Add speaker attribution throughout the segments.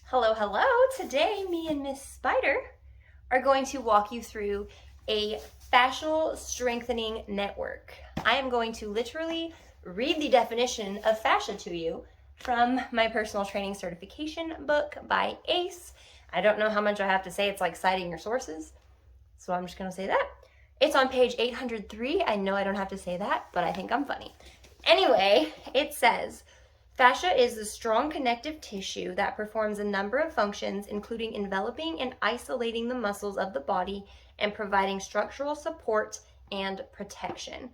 Speaker 1: Hello, hello. Today, me and Miss Spider are going to walk you through a fascial strengthening network. I am going to literally read the definition of fascia to you from my personal training certification book by ACE. I don't know how much I have to say. It's like citing your sources. So I'm just going to say that. It's on page 803. I know I don't have to say that, but I think I'm funny. Anyway, it says, fascia is the strong connective tissue that performs a number of functions, including enveloping and isolating the muscles of the body and providing structural support and protection.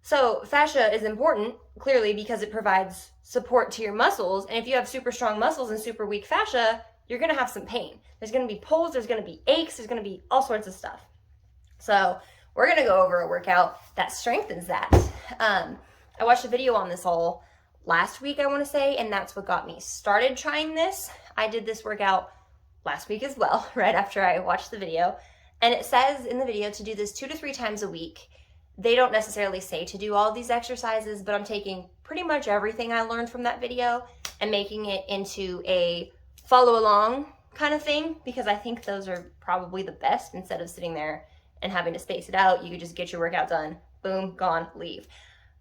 Speaker 1: So fascia is important, clearly, because it provides support to your muscles. And if you have super strong muscles and super weak fascia, you're going to have some pain. There's going to be pulls, there's going to be aches, there's going to be all sorts of stuff. So we're going to go over a workout that strengthens that. I watched a video on this all last week, I want to say, and that's what got me started trying this. I did this workout last week as well, right after I watched the video. And it says in the video to do this 2 to 3 times a week. They don't necessarily say to do all these exercises, but I'm taking pretty much everything I learned from that video and making it into a follow along kind of thing, because I think those are probably the best. Instead of sitting there and having to space it out, you could just get your workout done, boom, gone, leave.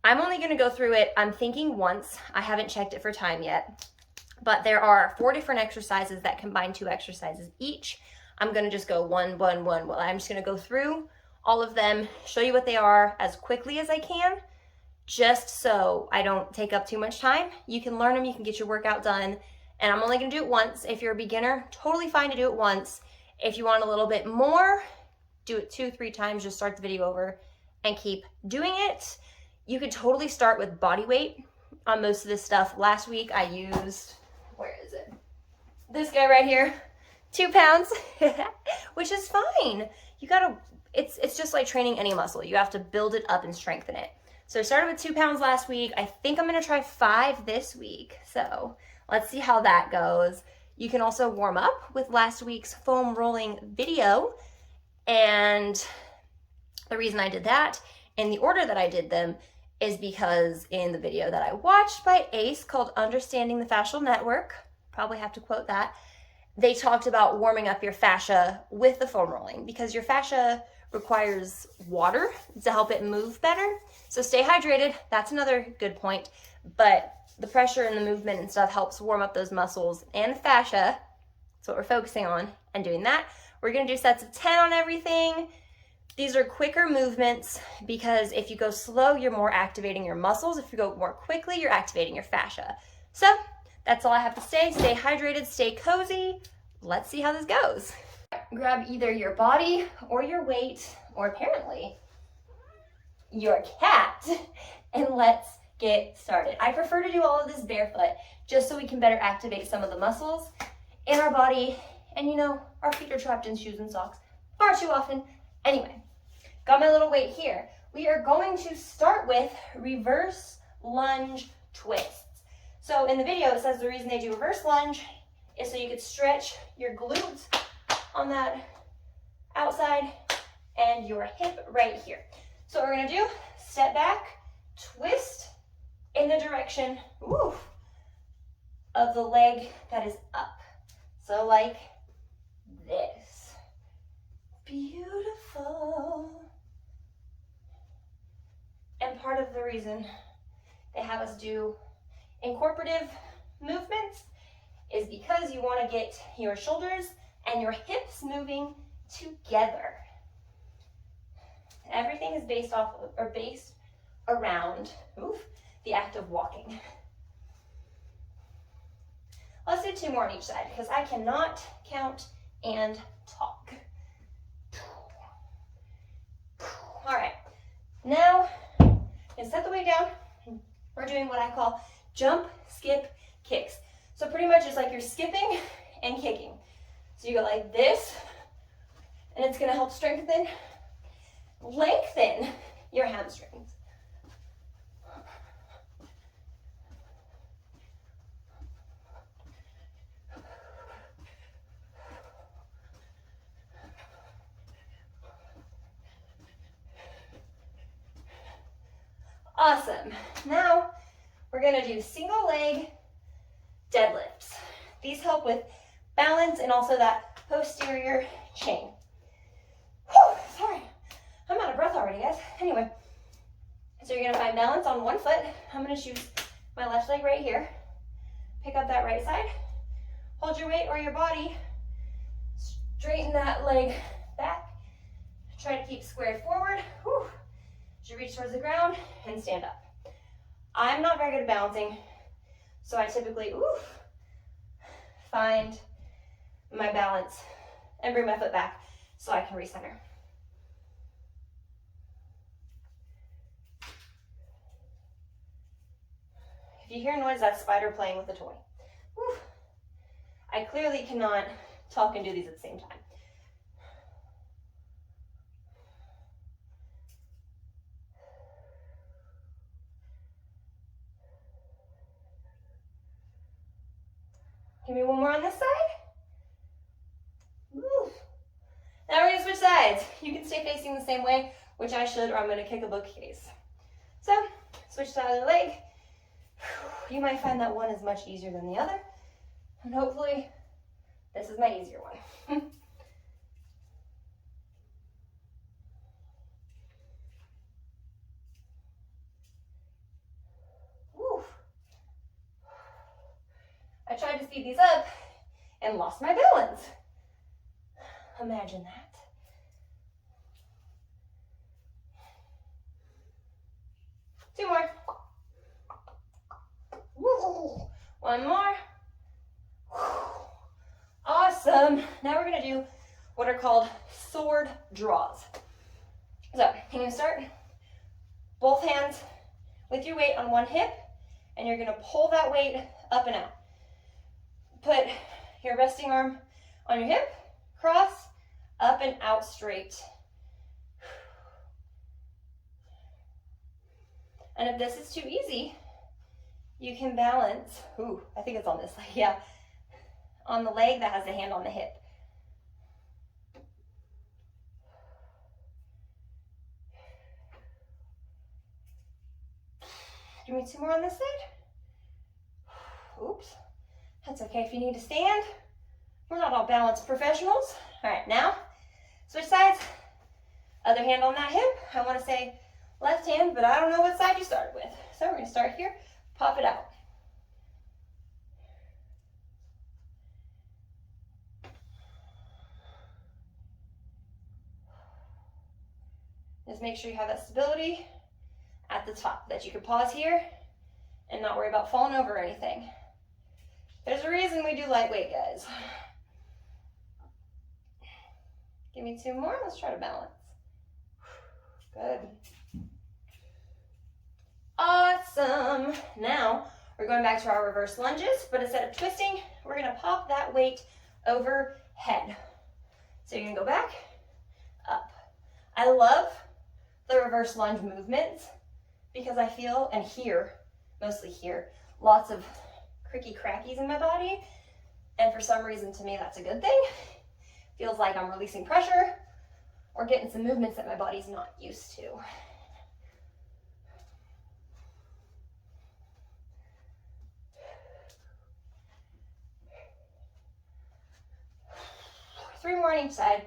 Speaker 1: I'm only going to go through it, I'm thinking once. I haven't checked it for time yet, but there are 4 different exercises that combine 2 exercises each. I'm going to just go one. I'm just going to go through all of them, show you what they are as quickly as I can, just so I don't take up too much time. You can learn them, you can get your workout done, and I'm only going to do it once. If you're a beginner, totally fine to do it once. If you want a little bit more, do it 2-3 times, just start the video over and keep doing it. You could totally start with body weight on most of this stuff. Last week I used, where is it? This guy right here, 2 pounds, which is fine. You gotta, it's just like training any muscle. You have to build it up and strengthen it. So I started with 2 pounds last week. I think I'm gonna try 5 this week. So let's see how that goes. You can also warm up with last week's foam rolling video. And the reason I did that in the order that I did them is because in the video that I watched by ACE called Understanding the Fascial Network, probably have to quote that, they talked about warming up your fascia with the foam rolling because your fascia requires water to help it move better. So stay hydrated, that's another good point, but the pressure and the movement and stuff helps warm up those muscles and the fascia. That's what we're focusing on and doing that. We're gonna do sets of 10 on everything. These are quicker movements because if you go slow, you're more activating your muscles. If you go more quickly, you're activating your fascia. So that's all I have to say. Stay hydrated, stay cozy. Let's see how this goes. Grab either your body or your weight, or apparently your cat, and let's get started. I prefer to do all of this barefoot just so we can better activate some of the muscles in our body. And you know, our feet are trapped in shoes and socks far too often. Anyway, got my little weight here. We are going to start with reverse lunge twists. So in the video, it says the reason they do reverse lunge is so you could stretch your glutes on that outside and your hip right here. So what we're gonna do, step back, twist in the direction of the leg that is up. So like this. Beautiful. And part of the reason they have us do incorporative movements is because you want to get your shoulders and your hips moving together. Everything is based around the act of walking. Let's do 2 more on each side because I cannot count and talk. All right, now and set the weight down. We're doing what I call jump, skip, kicks. So pretty much it's like you're skipping and kicking. So you go like this, and it's gonna help lengthen your hamstrings. Awesome. Now we're gonna do single leg deadlifts. These help with balance and also that posterior chain. Whew, sorry, I'm out of breath already, guys. Anyway, so you're gonna find balance on one foot. I'm gonna choose my left leg right here. Pick up that right side. Hold your weight or your body. Straighten that leg back. Try to keep squared forward. Whew. As you reach towards the ground and stand up. I'm not very good at balancing, so I typically find my balance and bring my foot back so I can recenter. If you hear noise, that's Spider playing with a toy. Whew. I clearly cannot talk and do these at the same time. Give me one more on this side. Woo. Now we're gonna switch sides. You can stay facing the same way, which I should, or I'm gonna kick a bookcase. So, switch to the other leg. You might find that one is much easier than the other, and hopefully this is my easier one. Woo. I tried to speed these up and lost my balance. Imagine that. Two more. Woo. One more. Awesome. Now we're going to do what are called sword draws. So you're going to start both hands with your weight on one hip, and you're going to pull that weight up and out. Put your resting arm on your hip, cross, up and out straight. And if this is too easy, you can balance, I think it's on this leg, yeah, on the leg that has the hand on the hip. Give me two more on this side. Oops, that's okay if you need to stand. We're not all balanced professionals. All right, now, switch sides. Other hand on that hip. I want to say left hand, but I don't know what side you started with. So we're going to start here, pop it out. Just make sure you have that stability at the top, that you can pause here and not worry about falling over or anything. There's a reason we do lightweight, guys. Give me two more. Let's try to balance. Good. Awesome. Now we're going back to our reverse lunges, but instead of twisting, we're going to pop that weight overhead. So you're going to go back, up. I love the reverse lunge movements because I feel and hear, mostly hear, lots of cricky crackies in my body. And for some reason, to me, that's a good thing. Feels like I'm releasing pressure or getting some movements that my body's not used to. Three more on each side.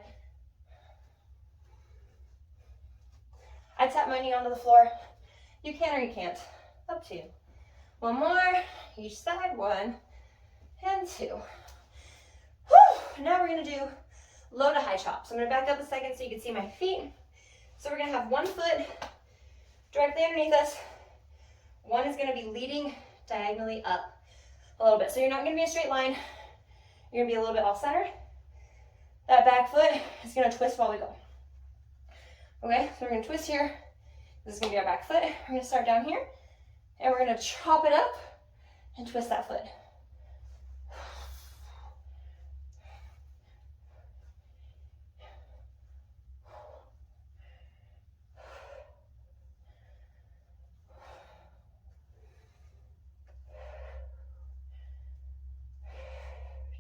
Speaker 1: I tap my knee onto the floor. You can or you can't. Up to you. One more, each side. One and two. Whew. Now we're going to do low to high chops. So I'm going to back up a second so you can see my feet. So we're going to have one foot directly underneath us. One is going to be leading diagonally up a little bit. So you're not going to be in a straight line. You're going to be a little bit off-centered. That back foot is going to twist while we go. Okay, so we're going to twist here. This is going to be our back foot. We're going to start down here, and we're going to chop it up and twist that foot.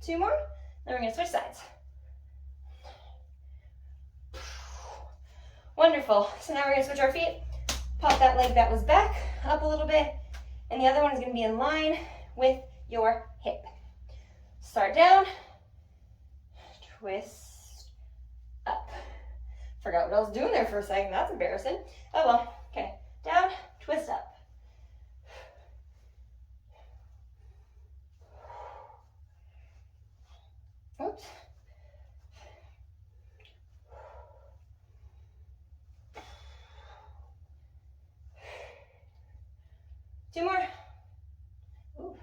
Speaker 1: Two more, then we're going to switch sides. Wonderful. So now we're going to switch our feet. Pop that leg that was back up a little bit, and the other one is going to be in line with your hip. Start down, twist up. Forgot what I was doing there for a second. That's embarrassing. Oh well. Okay. Down, twist up. Oops. Two more. Ooh.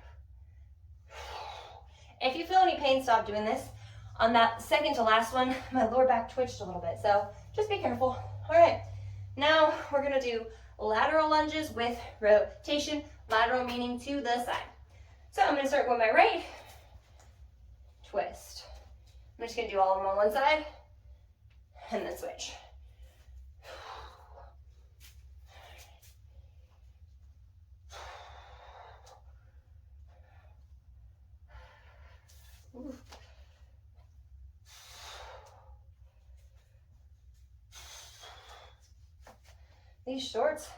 Speaker 1: If you feel any pain, stop doing this. On that second to last one, my lower back twitched a little bit, so just be careful. All right, now we're gonna do lateral lunges with rotation. Lateral meaning to the side. So I'm gonna start with my right, twist. I'm just gonna do all of them on one side, and then switch. Ooh. These shorts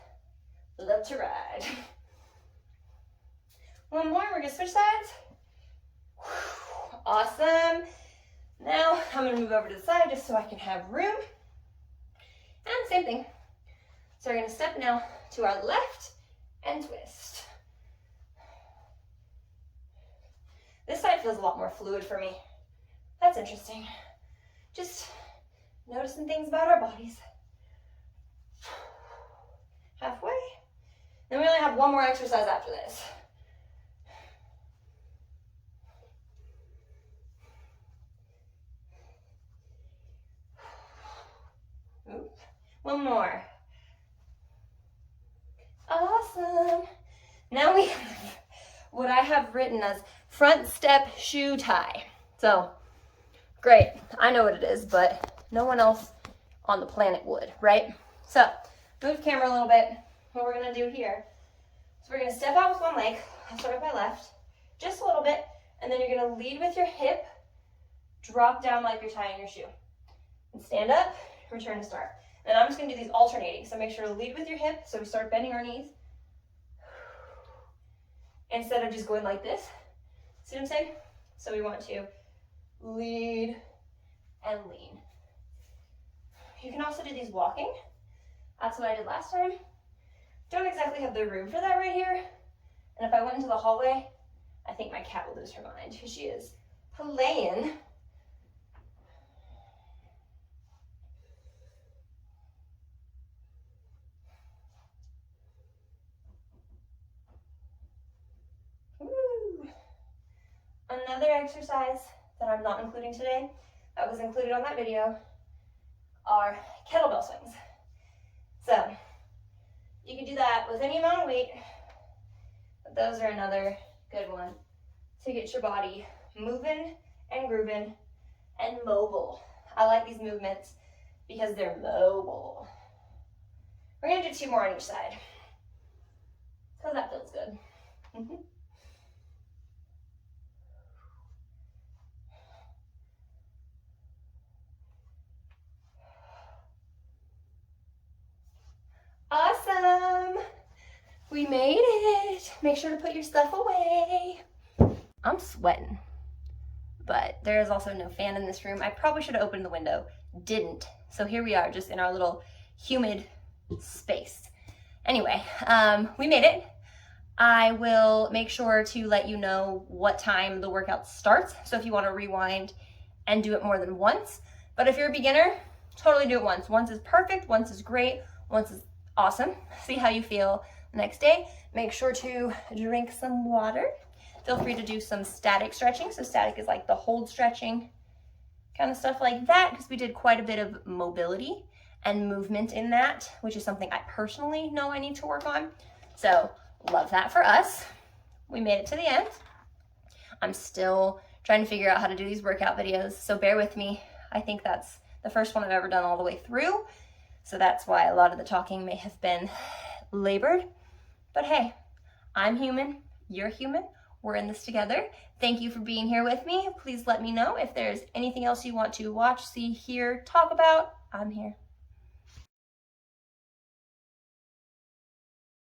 Speaker 1: love to ride. One more, we're gonna switch sides. Awesome. Now I'm gonna move over to the side just so I can have room. And same thing. So we're gonna step now to our left and twist. This side feels a lot more fluid for me. That's interesting. Just noticing things about our bodies. Halfway. Then we only have one more exercise after this. Oops. One more. Awesome. Now we have what I have written as front step shoe tie. So, great. I know what it is, but no one else on the planet would, right? So, move the camera a little bit. What we're gonna do here. So we're gonna step out with one leg. I'll start with my left, just a little bit, and then you're gonna lead with your hip, drop down like you're tying your shoe. And stand up, return to start. And I'm just gonna do these alternating. So make sure to lead with your hip, so we start bending our knees. Instead of just going like this. See what I'm saying? So we want to lead and lean. You can also do these walking. That's what I did last time. Don't exactly have the room for that right here. And if I went into the hallway, I think my cat will lose her mind because she is playing. Woo. Another exercise that I'm not including today, that was included on that video, are kettlebell swings. So, you can do that with any amount of weight, but those are another good one to get your body moving and grooving and mobile. I like these movements because they're mobile. We're gonna do 2 more on each side, because that feels good. Awesome! We made it! Make sure to put your stuff away. I'm sweating, but there is also no fan in this room. I probably should have opened the window, didn't. So here we are, just in our little humid space. Anyway, we made it. I will make sure to let you know what time the workout starts. So if you want to rewind and do it more than once. But if you're a beginner, totally do it once. Once is perfect, once is great, once is awesome. See how you feel the next day. Make sure to drink some water. Feel free to do some static stretching. So static is like the hold stretching, kind of stuff like that, because we did quite a bit of mobility and movement in that, which is something I personally know I need to work on. So love that for us. We made it to the end. I'm still trying to figure out how to do these workout videos, so bear with me. I think that's the first one I've ever done all the way through. So that's why a lot of the talking may have been labored. But hey, I'm human, you're human, we're in this together. Thank you for being here with me. Please let me know if there's anything else you want to watch, see, hear, talk about. I'm here.